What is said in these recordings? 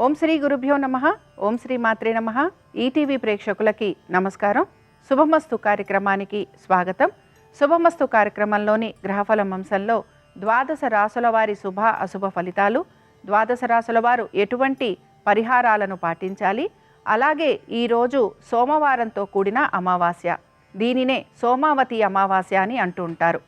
ఓం శ్రీ గురుభ్యో నమః. ఓం శ్రీ మాత్రే నమః. ఈటీవీ ప్రేక్షకులకి నమస్కారం. శుభమస్తు కార్యక్రమానికి స్వాగతం. శుభమస్తు కార్యక్రమంలోని గ్రహఫలం అంశంలో ద్వాదశ రాసుల వారి శుభ అశుభ ఫలితాలు, ద్వాదశ రాసుల వారు ఎటువంటి పరిహారాలను పాటించాలి, అలాగే ఈరోజు సోమవారంతో కూడిన అమావాస్య, దీనినే సోమావతి అమావాస్య అని అంటూ ఉంటారు.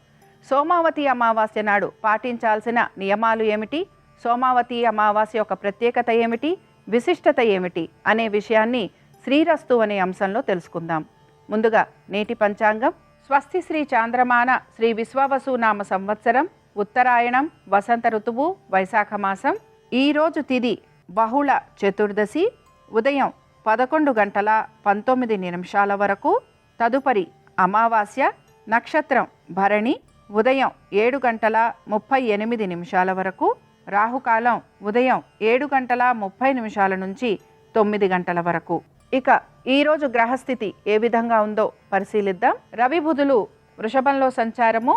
సోమావతి అమావాస్య నాడు పాటించాల్సిన నియమాలు ఏమిటి, సోమావతి అమావాస్య యొక్క ప్రత్యేకత ఏమిటి, విశిష్టత ఏమిటి అనే విషయాన్ని శ్రీరస్తు అనే అంశంలో తెలుసుకుందాం. ముందుగా నేటి పంచాంగం. స్వస్తి శ్రీ చాంద్రమాన శ్రీ విశ్వవసు నామ సంవత్సరం, ఉత్తరాయణం, వసంత ఋతువు, వైశాఖ మాసం. ఈరోజు తిథి బహుళ చతుర్దశి, ఉదయం 11:19 వరకు. తదుపరి అమావాస్య, నక్షత్రం భరణి, ఉదయం 7:38 వరకు. రాహుకాలం ఉదయం 7:30 నుంచి 9 గంటల వరకు. ఇక ఈరోజు గ్రహస్థితి ఏ విధంగా ఉందో పరిశీలిద్దాం. రవి బుధులు వృషభంలో సంచారము,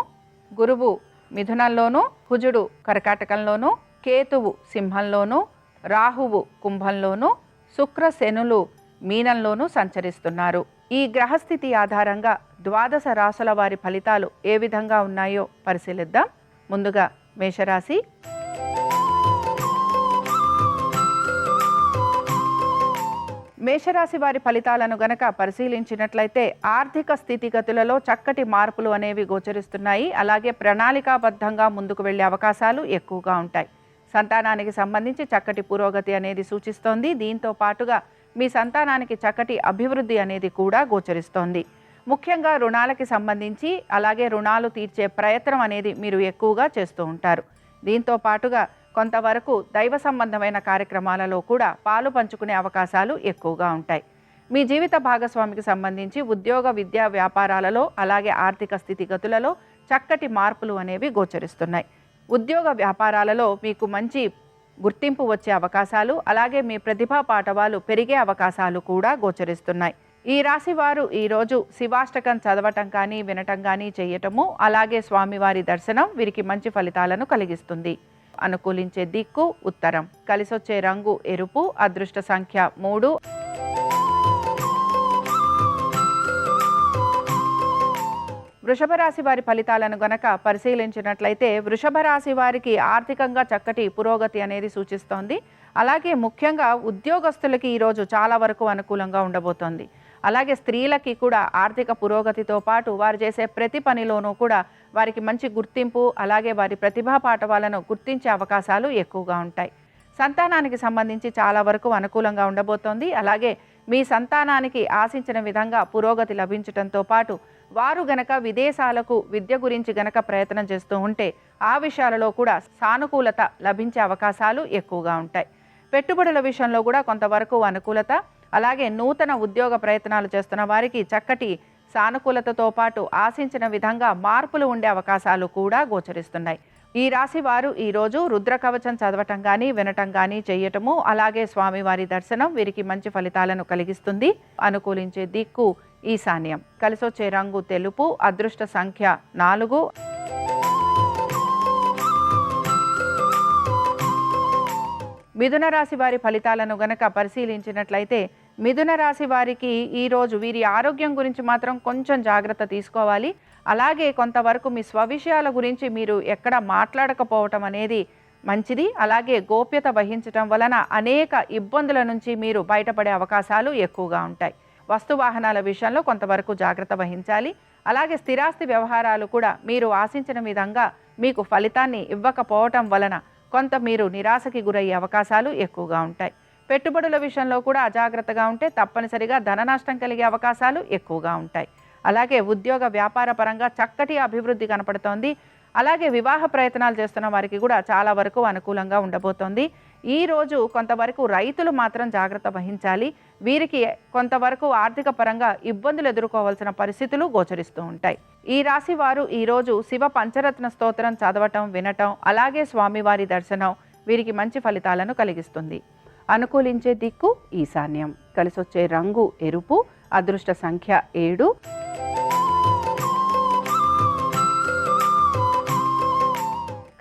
గురువు మిథునంలోను, కుజుడు కర్కాటకంలోను, కేతువు సింహంలోను, రాహువు కుంభంలోను, శుక్ర శనులు మీనంలోనూ సంచరిస్తున్నారు. ఈ గ్రహస్థితి ఆధారంగా ద్వాదశ రాసుల వారి ఫలితాలు ఏ విధంగా ఉన్నాయో పరిశీలిద్దాం. ముందుగా మేషరాశి. మేషరాశి వారి ఫలితాలను గనక పరిశీలించినట్లయితే ఆర్థిక స్థితిగతులలో చక్కటి మార్పులు అనేవి గోచరిస్తున్నాయి. అలాగే ప్రణాళికాబద్ధంగా ముందుకు వెళ్ళే అవకాశాలు ఎక్కువగా ఉంటాయి. సంతానానికి సంబంధించి చక్కటి పురోగతి అనేది సూచిస్తోంది. దీంతో పాటుగా మీ సంతానానికి చక్కటి అభివృద్ధి అనేది కూడా గోచరిస్తోంది. ముఖ్యంగా రుణాలకి సంబంధించి అలాగే రుణాలు తీర్చే ప్రయత్నం అనేది మీరు ఎక్కువగా చేస్తూ ఉంటారు. దీంతో పాటుగా కొంతవరకు దైవ సంబంధమైన కార్యక్రమాలలో కూడా పాలు పంచుకునే అవకాశాలు ఎక్కువగా ఉంటాయి. మీ జీవిత భాగస్వామికి సంబంధించి ఉద్యోగ, విద్యా, వ్యాపారాలలో అలాగే ఆర్థిక స్థితిగతులలో చక్కటి మార్పులు అనేవి గోచరిస్తున్నాయి. ఉద్యోగ వ్యాపారాలలో మీకు మంచి గుర్తింపు వచ్చే అవకాశాలు, అలాగే మీ ప్రతిభా పాఠవాలు పెరిగే అవకాశాలు కూడా గోచరిస్తున్నాయి. ఈ రాశి వారు ఈరోజు శివాష్టకం చదవటం కానీ వినటం కానీ చేయటము, అలాగే స్వామివారి దర్శనం వీరికి మంచి ఫలితాలను కలిగిస్తుంది. అనుకూలించే దిక్కు ఉత్తరం. కలిసొచ్చే రంగు ఎరుపు. అదృష్ట సంఖ్య 3. వృషభ రాశి వారి ఫలితాలను గనక పరిశీలించినట్లయితే వృషభ రాశి వారికి ఆర్థికంగా చక్కటి పురోగతి అనేది సూచిస్తోంది. అలాగే ముఖ్యంగా ఉద్యోగస్తులకి ఈరోజు చాలా వరకు అనుకూలంగా ఉండబోతోంది. అలాగే స్త్రీలకి కూడా ఆర్థిక పురోగతితో పాటు వారు చేసే ప్రతి పనిలోనూ కూడా వారికి మంచి గుర్తింపు, అలాగే వారి ప్రతిభా పాఠవాలను గుర్తించే అవకాశాలు ఎక్కువగా ఉంటాయి. సంతానానికి సంబంధించి చాలా వరకు అనుకూలంగా ఉండబోతోంది. అలాగే మీ సంతానానికి ఆశించిన విధంగా పురోగతి లభించడంతో పాటు వారు గనక విదేశాలకు విద్య గురించి గనక ప్రయత్నం చేస్తూ ఉంటే ఆ విషయాలలో కూడా సానుకూలత లభించే అవకాశాలు ఎక్కువగా ఉంటాయి. పెట్టుబడుల విషయంలో కూడా కొంతవరకు అనుకూలత, అలాగే నూతన ఉద్యోగ ప్రయత్నాలు చేస్తున్న వారికి చక్కటి సానుకూలతతో పాటు ఆశించిన విధంగా మార్పులు ఉండే అవకాశాలు కూడా గోచరిస్తున్నాయి. ఈ రాశి వారు ఈరోజు రుద్రకవచం చదవటం కానీ వినటం కానీ చేయటము, అలాగే స్వామివారి దర్శనం వీరికి మంచి ఫలితాలను కలిగిస్తుంది. అనుకూలించే దిక్కు ఈశాన్యం. కలిసొచ్చే రంగు తెలుపు. అదృష్ట సంఖ్య 4. మిథున రాశి వారి ఫలితాలను గనక పరిశీలించినట్లయితే మిథున రాశి వారికి ఈరోజు వీరి ఆరోగ్యం గురించి మాత్రం కొంచెం జాగ్రత్త తీసుకోవాలి. అలాగే కొంతవరకు మీ స్వవిషయాల గురించి మీరు ఎక్కడ మాట్లాడకపోవటం అనేది మంచిది. అలాగే గోప్యత వహించటం వలన అనేక ఇబ్బందుల నుంచి మీరు బయటపడే అవకాశాలు ఎక్కువగా ఉంటాయి. వస్తు వాహనాల విషయంలో కొంతవరకు జాగ్రత్త వహించాలి. అలాగే స్థిరాస్తి వ్యవహారాలు కూడా మీరు ఆశించిన విధంగా మీకు ఫలితాన్ని ఇవ్వకపోవటం వలన కొంత మీరు నిరాశకి గురయ్యే అవకాశాలు ఎక్కువగా ఉంటాయి. పెట్టుబడుల విషయంలో కూడా అజాగ్రత్తగా ఉంటే తప్పనిసరిగా ధన నష్టం కలిగే అవకాశాలు ఎక్కువగా ఉంటాయి. అలాగే ఉద్యోగ వ్యాపార పరంగా చక్కటి అభివృద్ధి కనపడుతోంది. అలాగే వివాహ ప్రయత్నాలు చేస్తున్న వారికి కూడా చాలా వరకు అనుకూలంగా ఉండబోతోంది. ఈరోజు కొంతవరకు రైతులు మాత్రం జాగ్రత్త వహించాలి. వీరికి కొంతవరకు ఆర్థిక పరంగా ఇబ్బందులు ఎదుర్కోవాల్సిన పరిస్థితులు గోచరిస్తూ ఉంటాయి. ఈ రాశి వారు ఈరోజు శివ పంచరత్న స్తోత్రం చదవటం, వినటం, అలాగే స్వామివారి దర్శనం వీరికి మంచి ఫలితాలను కలిగిస్తుంది. అనుకూలించే దిక్కు ఈశాన్యం. కలిసొచ్చే రంగు ఎరుపు. అదృష్ట సంఖ్య 7.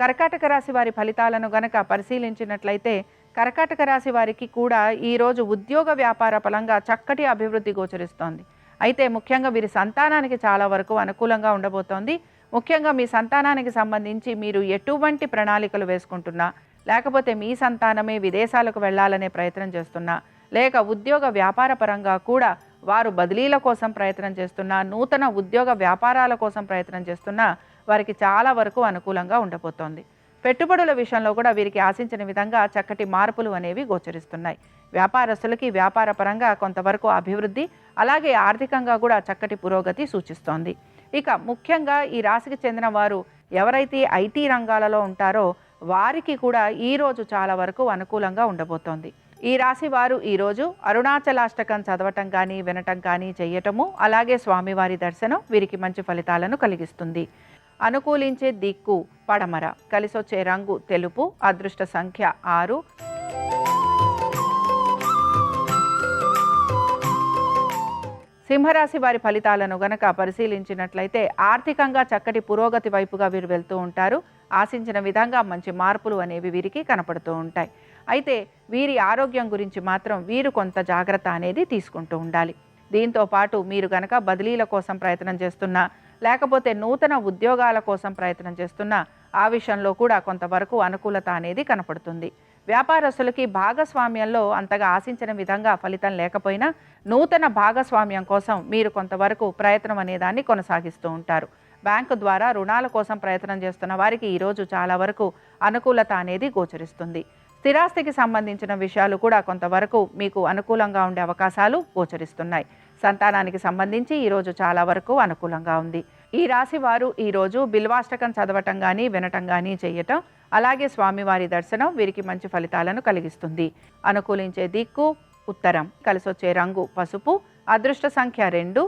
కర్కాటక రాశి వారి ఫలితాలను గనక పరిశీలించినట్లయితే కర్కాటక రాశి వారికి కూడా ఈరోజు ఉద్యోగ వ్యాపార పరంగా చక్కటి అభివృద్ధి గోచరిస్తోంది. అయితే ముఖ్యంగా వీరి సంతానానికి చాలా వరకు అనుకూలంగా ఉండబోతోంది. ముఖ్యంగా మీ సంతానానికి సంబంధించి మీరు ఎటువంటి ప్రణాళికలు వేసుకుంటున్నా, లేకపోతే మీ సంతానమే విదేశాలకు వెళ్ళాలనే ప్రయత్నం చేస్తున్నా, లేక ఉద్యోగ వ్యాపార పరంగా కూడా వారు బదిలీల కోసం ప్రయత్నం చేస్తున్నా, నూతన ఉద్యోగ వ్యాపారాల కోసం ప్రయత్నం చేస్తున్నా వారికి చాలా వరకు అనుకూలంగా ఉండబోతోంది. పెట్టుబడుల విషయంలో కూడా వీరికి ఆశించిన విధంగా చక్కటి మార్పులు అనేవి గోచరిస్తున్నాయి. వ్యాపారస్తులకి వ్యాపార పరంగా కొంతవరకు అభివృద్ధి, అలాగే ఆర్థికంగా కూడా చక్కటి పురోగతి సూచిస్తోంది. ఇక ముఖ్యంగా ఈ రాశికి చెందిన వారు ఎవరైతే ఐటీ రంగాలలో ఉంటారో వారికి కూడా ఈరోజు చాలా వరకు అనుకూలంగా ఉండబోతోంది. ఈ రాశి వారు ఈరోజు అరుణాచలాష్టకం చదవటం కానీ వినటం కానీ చేయటము, అలాగే స్వామివారి దర్శనం వీరికి మంచి ఫలితాలను కలిగిస్తుంది. అనుకూలించే దిక్కు పడమర, కలిసొచ్చే రంగు తెలుపు, అదృష్ట సంఖ్య 6. సింహరాశి వారి ఫలితాలను గనక పరిశీలించినట్లయితే ఆర్థికంగా చక్కటి పురోగతి వైపుగా వీరు వెళ్తూ ఉంటారు. ఆశించిన విధంగా మంచి మార్పులు అనేవి వీరికి కనపడుతూ ఉంటాయి. అయితే వీరి ఆరోగ్యం గురించి మాత్రం వీరు కొంత జాగ్రత్త అనేది తీసుకుంటూ ఉండాలి. దీంతో పాటు మీరు గనక బదిలీల కోసం ప్రయత్నం చేస్తున్నా, లేకపోతే నూతన ఉద్యోగాల కోసం ప్రయత్నం చేస్తున్నా ఆ విషయంలో కూడా కొంతవరకు అనుకూలత అనేది కనపడుతుంది. వ్యాపారస్తులకి భాగస్వామ్యంలో అంతగా ఆశించిన విధంగా ఫలితం లేకపోయినా నూతన భాగస్వామ్యం కోసం మీరు కొంతవరకు ప్రయత్నం అనేదాన్ని కొనసాగిస్తూ ఉంటారు. బ్యాంకు ద్వారా రుణాల కోసం ప్రయత్నం చేస్తున్న వారికి ఈరోజు చాలా వరకు అనుకూలత అనేది గోచరిస్తుంది. స్థిరాస్తికి సంబంధించిన విషయాలు కూడా కొంతవరకు మీకు అనుకూలంగా ఉండే అవకాశాలు గోచరిస్తున్నాయి. సంతానానికి సంబంధించి ఈరోజు చాలా వరకు అనుకూలంగా ఉంది. ఈ రాశి వారు ఈరోజు బిల్వాష్టకం చదవటం కానీ వినటం కానీ చేయటం, అలాగే స్వామివారి దర్శనం వీరికి మంచి ఫలితాలను కలిగిస్తుంది. అనుకూలించే దిక్కు ఉత్తరం, కలిసొచ్చే రంగు పసుపు, అదృష్ట సంఖ్య 2.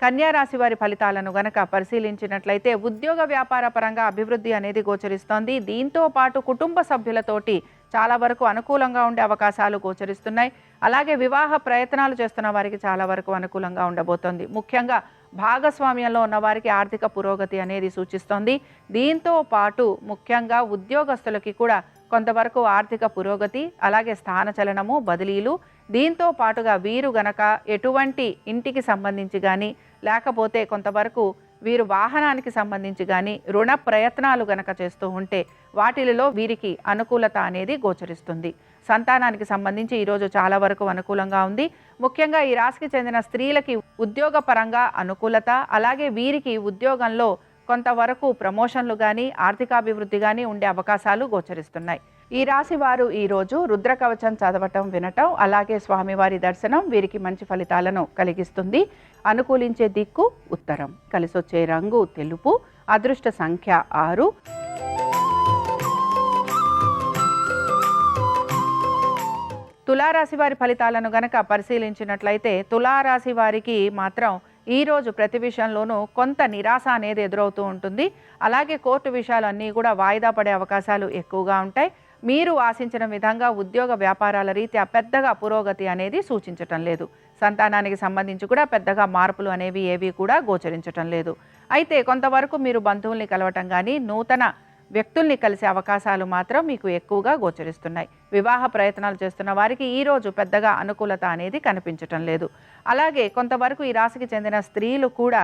కన్యా రాశి వారి ఫలితాలను గనక పరిశీలించినట్లయితే ఉద్యోగ వ్యాపార పరంగా అభివృద్ధి అనేది గోచరిస్తోంది. దీంతో పాటు కుటుంబ సభ్యులతోటి చాలా వరకు అనుకూలంగా ఉండే అవకాశాలు గోచరిస్తున్నాయి. అలాగే వివాహ ప్రయత్నాలు చేస్తున్న వారికి చాలా వరకు అనుకూలంగా ఉండబోతోంది. ముఖ్యంగా భాగస్వామ్యంలో ఉన్న వారికి ఆర్థిక పురోగతి అనేది సూచిస్తోంది. దీంతో పాటు ముఖ్యంగా ఉద్యోగస్తులకి కూడా కొంతవరకు ఆర్థిక పురోగతి, అలాగే స్థానచలనము, బదిలీలు. దీంతో పాటుగా వీరు గనక ఎటువంటి ఇంటికి సంబంధించి కానీ, లేకపోతే కొంతవరకు వీరు వాహనానికి సంబంధించి కానీ రుణ ప్రయత్నాలు గనక చేస్తూ ఉంటే వాటిలో వీరికి అనుకూలత అనేది గోచరిస్తుంది. సంతానానికి సంబంధించి ఈరోజు చాలా వరకు అనుకూలంగా ఉంది. ముఖ్యంగా ఈ రాశికి చెందిన స్త్రీలకి ఉద్యోగ పరంగా అనుకూలత, అలాగే వీరికి ఉద్యోగంలో కొంతవరకు ప్రమోషన్లు కానీ ఆర్థికాభివృద్ధి కానీ ఉండే అవకాశాలు గోచరిస్తున్నాయి. ఈ రాశి వారు ఈరోజు రుద్రకవచం చదవటం వినటం, అలాగే స్వామివారి దర్శనం వీరికి మంచి ఫలితాలను కలిగిస్తుంది. అనుకూలించే దిక్కు ఉత్తరం, కలిసొచ్చే రంగు తెలుపు, అదృష్ట సంఖ్య 6. తులారాశి వారి ఫలితాలను గనక పరిశీలించినట్లయితే తులారాశి వారికి మాత్రం ఈరోజు ప్రతి విషయంలోనూ కొంత నిరాశ అనేది ఎదురవుతూ ఉంటుంది. అలాగే కోర్టు విషయాలన్నీ కూడా వాయిదా పడే అవకాశాలు ఎక్కువగా ఉంటాయి. మీరు ఆశించిన విధంగా ఉద్యోగ వ్యాపారాల రీత్యా పెద్దగా పురోగతి అనేది సూచించటం లేదు. సంతానానికి సంబంధించి కూడా పెద్దగా మార్పులు అనేవి ఏవి కూడా గోచరించటం లేదు. అయితే కొంతవరకు మీరు బంధువుల్ని కలవటం కానీ నూతన వ్యక్తుల్ని కలిసే అవకాశాలు మాత్రం మీకు ఎక్కువగా గోచరిస్తున్నాయి. వివాహ ప్రయత్నాలు చేస్తున్న వారికి ఈరోజు పెద్దగా అనుకూలత అనేది కనిపించటం లేదు. అలాగే కొంతవరకు ఈ రాశికి చెందిన స్త్రీలు కూడా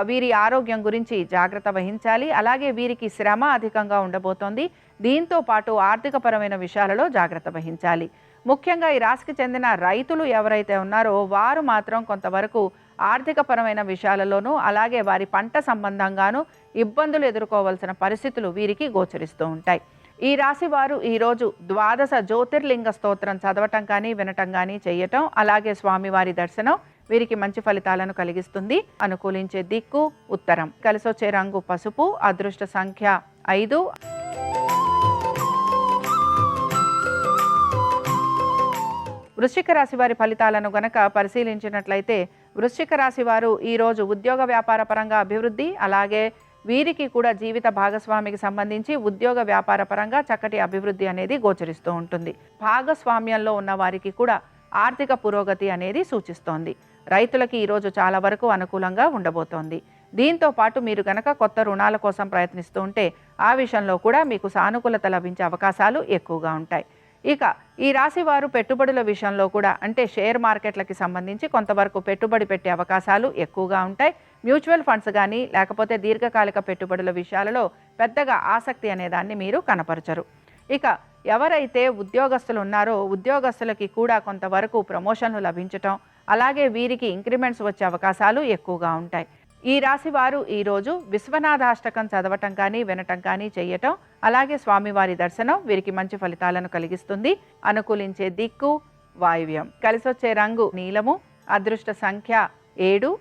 వీరి ఆరోగ్యం గురించి జాగ్రత్త వహించాలి. అలాగే వీరికి శ్రమ అధికంగా ఉండబోతోంది. దీంతో పాటు ఆర్థికపరమైన విషయాలలో జాగ్రత్త వహించాలి. ముఖ్యంగా ఈ రాశికి చెందిన రైతులు ఎవరైతే ఉన్నారో వారు మాత్రం కొంతవరకు ఆర్థికపరమైన విషయాలలోనూ, అలాగే వారి పంట సంబంధంగానూ ఇబ్బందులు ఎదుర్కోవాల్సిన పరిస్థితులు వీరికి గోచరిస్తూ ఉంటాయి. ఈ రాశి వారు ఈరోజు 12 జ్యోతిర్లింగ స్తోత్రం చదవటం కానీ వినటం కానీ చేయటం, అలాగే స్వామివారి దర్శనం వీరికి మంచి ఫలితాలను కలిగిస్తుంది. అనుకూలించే దిక్కు ఉత్తరం, కలిసొచ్చే రంగు పసుపు, అదృష్ట సంఖ్య 5. వృశ్చిక రాశి వారి ఫలితాలను గనక పరిశీలించినట్లయితే వృశ్చిక రాశి వారు ఈరోజు ఉద్యోగ వ్యాపార పరంగా అభివృద్ధి, అలాగే వీరికి కూడా జీవిత భాగస్వామికి సంబంధించి ఉద్యోగ వ్యాపార పరంగా చక్కటి అభివృద్ధి అనేది గోచరిస్తూ ఉంటుంది. భాగస్వామ్యంలో ఉన్న వారికి కూడా ఆర్థిక పురోగతి అనేది సూచిస్తోంది. రైతులకి ఈరోజు చాలా వరకు అనుకూలంగా ఉండబోతోంది. దీంతో పాటు మీరు గనక కొత్త రుణాల కోసం ప్రయత్నిస్తూ ఉంటే ఆ విషయంలో కూడా మీకు సానుకూలత లభించే అవకాశాలు ఎక్కువగా ఉంటాయి. ఇక ఈ రాశి వారు పెట్టుబడుల విషయంలో కూడా అంటే షేర్ మార్కెట్లకి సంబంధించి కొంతవరకు పెట్టుబడి పెట్టే అవకాశాలు ఎక్కువగా ఉంటాయి. మ్యూచువల్ ఫండ్స్ కానీ లేకపోతే దీర్ఘకాలిక పెట్టుబడుల విషయాలలో పెద్దగా ఆసక్తి అనేదాన్ని మీరు కనపరచరు. ఇక ఎవరైతే ఉద్యోగస్తులు ఉన్నారో ఉద్యోగస్తులకి కూడా కొంతవరకు ప్రమోషన్లు లభించటం, అలాగే వీరికి ఇంక్రిమెంట్స్ వచ్చే అవకాశాలు ఎక్కువగా ఉంటాయి. ఈ రాశి వారు ఈరోజు విశ్వనాథాష్టకం చదవటం కానీ వినటం కానీ చేయటం, అలాగే స్వామివారి దర్శనం వీరికి మంచి ఫలితాలను కలిగిస్తుంది. అనుకూలించే దిక్కు వాయువ్యం, కలిసొచ్చే రంగు నీలము, అదృష్ట సంఖ్య 7.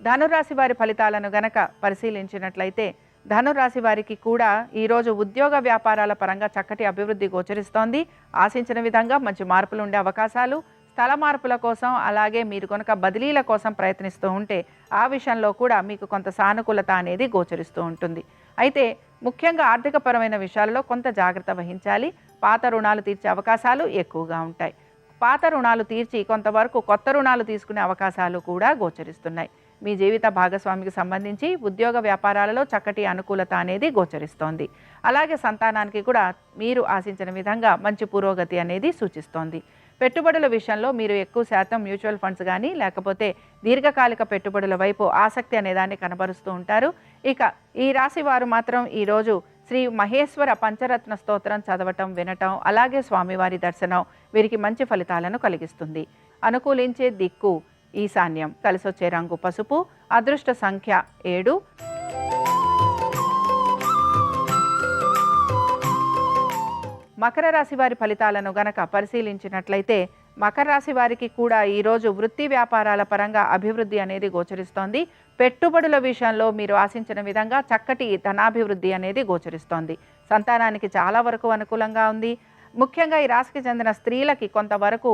ధనురాశి వారి ఫలితాలను గనక పరిశీలించినట్లయితే ధనురాశి వారికి కూడా ఈరోజు ఉద్యోగ వ్యాపారాల పరంగా చక్కటి అభివృద్ధి గోచరిస్తోంది. ఆశించిన విధంగా మంచి మార్పులు ఉండే అవకాశాలు, స్థల మార్పుల కోసం అలాగే మీరు కనుక బదిలీల కోసం ప్రయత్నిస్తూ ఉంటే ఆ విషయంలో కూడా మీకు కొంత సానుకూలత అనేది గోచరిస్తూ ఉంటుంది. అయితే ముఖ్యంగా ఆర్థికపరమైన విషయాలలో కొంత జాగ్రత్త వహించాలి. పాత రుణాలు తీర్చే అవకాశాలు ఎక్కువగా ఉంటాయి. పాత రుణాలు తీర్చి కొంతవరకు కొత్త రుణాలు తీసుకునే అవకాశాలు కూడా గోచరిస్తున్నాయి. మీ జీవిత భాగస్వామికి సంబంధించి ఉద్యోగ వ్యాపారాలలో చక్కటి అనుకూలత అనేది గోచరిస్తోంది. అలాగే సంతానానికి కూడా మీరు ఆశించిన విధంగా మంచి పురోగతి అనేది సూచిస్తోంది. పెట్టుబడుల విషయంలో మీరు ఎక్కువ శాతం మ్యూచువల్ ఫండ్స్ కానీ లేకపోతే దీర్ఘకాలిక పెట్టుబడుల వైపు ఆసక్తి అనేదాన్ని కనబరుస్తూ ఉంటారు. ఇక ఈ రాశి వారు మాత్రం ఈరోజు శ్రీ మహేశ్వర పంచరత్న స్తోత్రం చదవటం, వినటం, అలాగే స్వామివారి దర్శనం వీరికి మంచి ఫలితాలను కలిగిస్తుంది. అనుకూలించే దిక్కు ఈశాన్యం, కలిసొచ్చే రంగు పసుపు, అదృష్ట సంఖ్య 7. మకర రాశి వారి ఫలితాలను గనక పరిశీలించినట్లయితే మకర రాశి వారికి కూడా ఈరోజు వృత్తి వ్యాపారాల పరంగా అభివృద్ధి అనేది గోచరిస్తోంది. పెట్టుబడుల విషయంలో మీరు ఆశించిన విధంగా చక్కటి ధనాభివృద్ధి అనేది గోచరిస్తోంది. సంతానానికి చాలా వరకు అనుకూలంగా ఉంది. ముఖ్యంగా ఈ రాశికి చెందిన స్త్రీలకి కొంతవరకు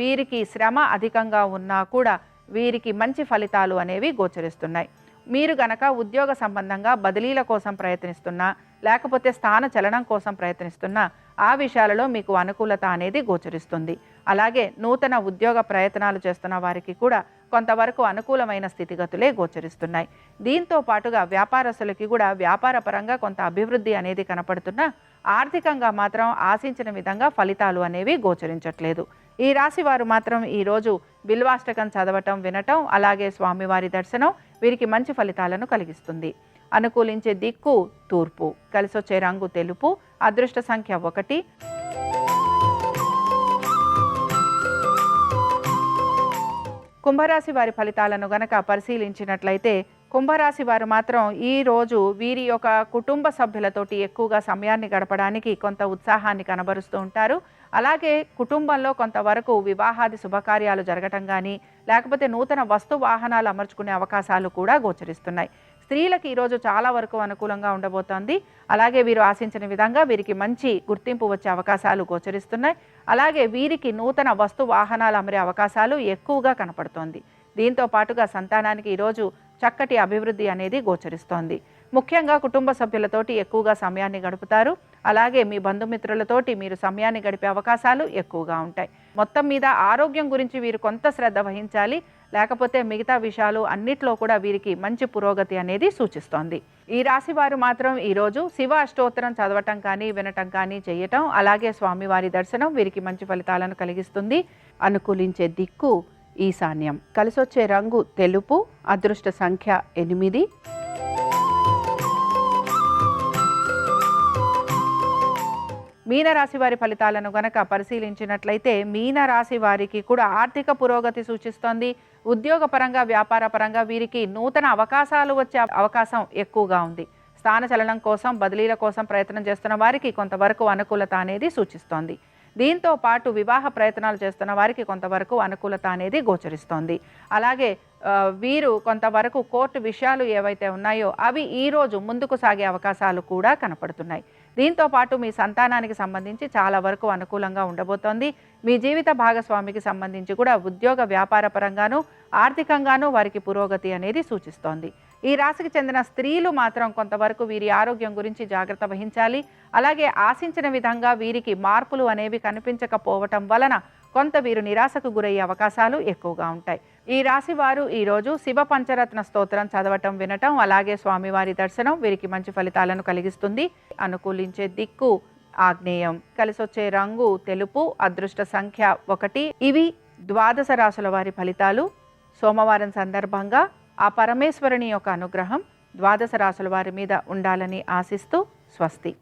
వీరికి శ్రమ అధికంగా ఉన్నా కూడా వీరికి మంచి ఫలితాలు అనేవి గోచరిస్తున్నాయి. మీరు గనక ఉద్యోగ సంబంధంగా బదిలీల కోసం ప్రయత్నిస్తున్నా లేకపోతే స్థాన చలనం కోసం ప్రయత్నిస్తున్నా ఆ విషయాలలో మీకు అనుకూలత అనేది గోచరిస్తుంది. అలాగే నూతన ఉద్యోగ ప్రయత్నాలు చేస్తున్న వారికి కూడా కొంతవరకు అనుకూలమైన స్థితిగతులే గోచరిస్తున్నాయి. దీంతో పాటుగా వ్యాపారస్తులకి కూడా వ్యాపార పరంగా కొంత అభివృద్ధి అనేది కనపడుతున్నా ఆర్థికంగా మాత్రం ఆశించిన విధంగా ఫలితాలు అనేవి గోచరించట్లేదు. ఈ రాశి వారు మాత్రం ఈరోజు బిల్వాష్టకం చదవటం, వినటం, అలాగే స్వామివారి దర్శనం వీరికి మంచి ఫలితాలను కలిగిస్తుంది. అనుకూలించే దిక్కు తూర్పు, కలిసొచ్చే రంగు తెలుపు, అదృష్ట సంఖ్య 1. కుంభరాశి వారి ఫలితాలను గనక పరిశీలించినట్లయితే కుంభరాశి వారు మాత్రం ఈరోజు వీరి యొక్క కుటుంబ సభ్యులతోటి ఎక్కువగా సమయాన్ని గడపడానికి కొంత ఉత్సాహాన్ని కనబరుస్తూ ఉంటారు. అలాగే కుటుంబంలో కొంతవరకు వివాహాది శుభకార్యాలు జరగటం కానీ లేకపోతే నూతన వస్తు వాహనాలు అమర్చుకునే అవకాశాలు కూడా గోచరిస్తున్నాయి. స్త్రీలకు ఈరోజు చాలా వరకు అనుకూలంగా ఉండబోతోంది. అలాగే వీరు ఆశించిన విధంగా వీరికి మంచి గుర్తింపు వచ్చే అవకాశాలు గోచరిస్తున్నాయి. అలాగే వీరికి నూతన వస్తు వాహనాలు అమరే అవకాశాలు ఎక్కువగా కనపడుతోంది. దీంతో పాటుగా సంతానానికి ఈరోజు చక్కటి అభివృద్ధి అనేది గోచరిస్తోంది. ముఖ్యంగా కుటుంబ సభ్యులతోటి ఎక్కువగా సమయాన్ని గడుపుతారు. అలాగే మీ బంధుమిత్రులతోటి మీరు సమయాన్ని గడిపే అవకాశాలు ఎక్కువగా ఉంటాయి. మొత్తం మీద ఆరోగ్యం గురించి వీరు కొంత శ్రద్ధ వహించాలి. లేకపోతే మిగతా విషయాలు అన్నిట్లో కూడా వీరికి మంచి పురోగతి అనేది సూచిస్తోంది. ఈ రాశి వారు మాత్రం ఈరోజు శివ అష్టోత్తరం చదవటం కానీ వినటం కానీ చేయటం, అలాగే స్వామివారి దర్శనం వీరికి మంచి ఫలితాలను కలిగిస్తుంది. అనుకూలించే దిక్కు ఈశాన్యం, కలిసొచ్చే రంగు తెలుపు, అదృష్ట సంఖ్య 8. మీనరాశి వారి ఫలితాలను గనక పరిశీలించినట్లయితే మీనరాశి వారికి కూడా ఆర్థిక పురోగతి సూచిస్తోంది. ఉద్యోగ పరంగా వ్యాపార పరంగా వీరికి నూతన అవకాశాలు వచ్చే అవకాశం ఎక్కువగా ఉంది. స్థాన చలనం కోసం బదిలీల కోసం ప్రయత్నం చేస్తున్న వారికి కొంతవరకు అనుకూలత అనేది సూచిస్తోంది. దీంతో పాటు వివాహ ప్రయత్నాలు చేస్తున్న వారికి కొంతవరకు అనుకూలత అనేది గోచరిస్తోంది. అలాగే వీరు కొంతవరకు కోర్టు విషయాలు ఏవైతే ఉన్నాయో అవి ఈరోజు ముందుకు సాగే అవకాశాలు కూడా కనపడుతున్నాయి. దీంతో పాటు మీ సంతానానికి సంబంధించి చాలా వరకు అనుకూలంగా ఉండబోతోంది. మీ జీవిత భాగస్వామికి సంబంధించి కూడా ఉద్యోగ వ్యాపార పరంగాను ఆర్థికంగాను వారికి పురోగతి అనేది సూచిస్తోంది. ఈ రాశికి చెందిన స్త్రీలు మాత్రం కొంతవరకు వీరి ఆరోగ్యం గురించి జాగ్రత్త వహించాలి. అలాగే ఆశించిన విధంగా వీరికి మార్పులు అనేవి కనిపించకపోవటం వలన కొంత వీరు నిరాశకు గురయ్యే అవకాశాలు ఎక్కువగా ఉంటాయి. ఈ రాశి వారు ఈరోజు శివ పంచరత్న స్తోత్రం చదవటం, వినటం, అలాగే స్వామివారి దర్శనం వీరికి మంచి ఫలితాలను కలిగిస్తుంది. అనుకూలించే దిక్కు ఆగ్నేయం, కలిసొచ్చే రంగు తెలుపు, అదృష్ట సంఖ్య 1. ఇవి ద్వాదశ రాశుల వారి ఫలితాలు. సోమవారం సందర్భంగా ఆ పరమేశ్వరుని యొక్క అనుగ్రహం ద్వాదశ రాశుల వారి మీద ఉండాలని ఆశిస్తూ స్వస్తి.